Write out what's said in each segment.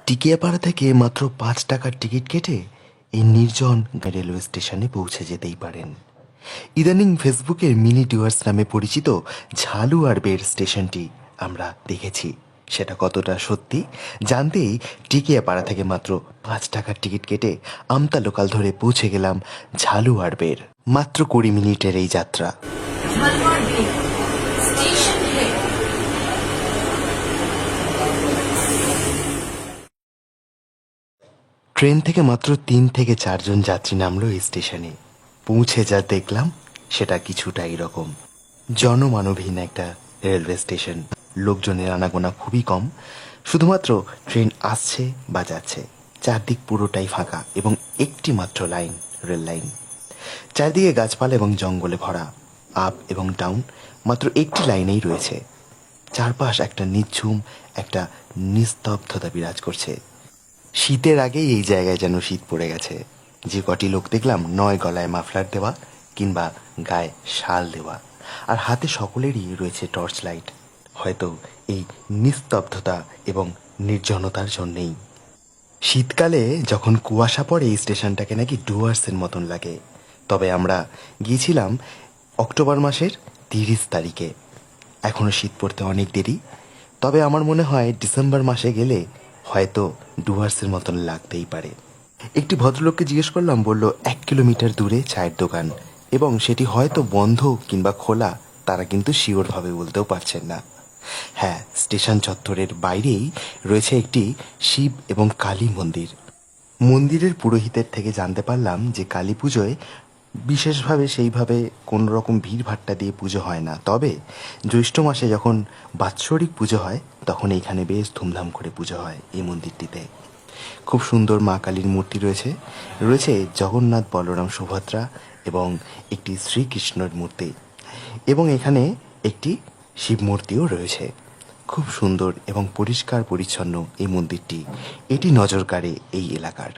টিকিয়াপাড়া থেকে মাত্র 5 টাকার টিকিট কেটে এই নির্জন রেলওয়ে স্টেশনে পৌঁছে যেতেই পারেন। ইদানিং ফেসবুকের মিনি ডুয়ার্স নামে পরিচিত ঝালু আর বের স্টেশনটি আমরা দেখেছি, সেটা কতটা সত্যি জানতেই টিকিয়াপাড়া থেকে মাত্র 5 টাকার টিকিট কেটে আমতা লোকাল ধরে পৌঁছে গেলাম ঝালু আর বের। মাত্র 20 মিনিটের এই যাত্রা। ট্রেন থেকে মাত্র 3 থেকে 4 জন যাত্রী নামলো এই স্টেশনে। পৌঁছে যা দেখলাম সেটা কিছুটা এরকম। জনমানবহীন একটা রেলওয়ে স্টেশন, লোকজনের আনাগোনা খুবই কম, শুধুমাত্র ট্রেন আসছে বা যাচ্ছে, চারদিক পুরোটাই ফাঁকা এবং একটি মাত্র লাইন, রেল লাইন। চারদিকে গাছপালা এবং জঙ্গলে ভরা, আপ এবং ডাউন মাত্র একটি লাইনেই রয়েছে। চারপাশ একটা নিঝুম, একটা নিস্তব্ধতা বিরাজ করছে। শীতের আগেই এই জায়গায় যেন শীত পড়ে গেছে। যে কটি লোক দেখলাম, নয় গলায় মাফলার দেওয়া কিংবা গায়ে শাল দেওয়া, আর হাতে সকলেরই রয়েছে টর্চ লাইট, হয়তো এই নিস্তব্ধতা এবং নির্জনতার জন্যেই। শীতকালে যখন কুয়াশা পড়ে এই স্টেশনটাকে নাকি ডুয়ার্সের মতন লাগে। তবে আমরা গিয়েছিলাম অক্টোবর মাসের 30 তারিখে, এখনও শীত পড়তে অনেক দেরি। তবে আমার মনে হয় ডিসেম্বর মাসে গেলে হয়তো ডুয়ার্সের মতন লাগতেই পারে। একটি ভদ্রলোককে জিজ্ঞেস করলাম, বলল 1 কিলোমিটার দূরে চায়ের দোকান এবং সেটি হয়তো বন্ধ কিংবা খোলা, তারা কিন্তু শিওরভাবে বলতেও পারছেন না। হ্যাঁ, স্টেশন চত্বরের বাইরেই রয়েছে একটি শিব এবং কালী মন্দির। মন্দিরের পুরোহিতের থেকে জানতে পারলাম যে কালী পুজোয় বিশেষভাবে সেইভাবে কোনো রকম ভিড়ভাট্টা দিয়ে পুজো হয় না, তবে জ্যৈষ্ঠ মাসে যখন বাৎসরিক পুজো হয় তখন এইখানে বেশ ধুমধাম করে পুজো হয় এই মন্দিরটিতে। খুব সুন্দর মা কালীর মূর্তি রয়েছে, রয়েছে জগন্নাথ, বলরাম, সুভদ্রা এবং একটি শ্রীকৃষ্ণের মূর্তি, এবং এখানে একটি শিব মূর্তিও রয়েছে। খুব সুন্দর এবং পরিষ্কার পরিচ্ছন্ন এই মন্দিরটি, এটি নজর কাড়ে এই এলাকার।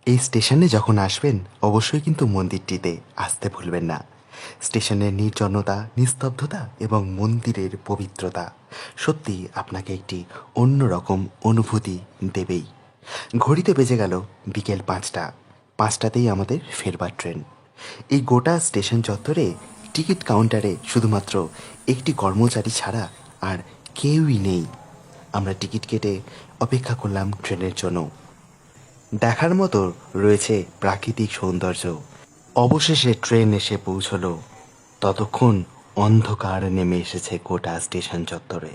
এই স্টেশনে যখন আসবেন অবশ্যই কিন্তু মন্দিরটিতে আসতে ভুলবেন না। স্টেশনের নির্জনতা, নিস্তব্ধতা এবং মন্দিরের পবিত্রতা সত্যি আপনাকে একটি অন্যরকম অনুভূতি দেবেই। ঘড়িতে বেজে গেল বিকেল 5টা। 5টাতেই আমাদের ফেরবার ট্রেন। এই গোটা স্টেশন চত্বরে টিকিট কাউন্টারে শুধুমাত্র একটি কর্মচারী ছাড়া আর কেউই নেই। আমরা টিকিট কেটে অপেক্ষা করলাম ট্রেনের জন্য। দেখার মতো রয়েছে প্রাকৃতিক সৌন্দর্য। অবশেষে ট্রেন এসে পৌঁছলো। ততক্ষণ অন্ধকার নেমে এসেছে গোটা স্টেশন চত্বরে।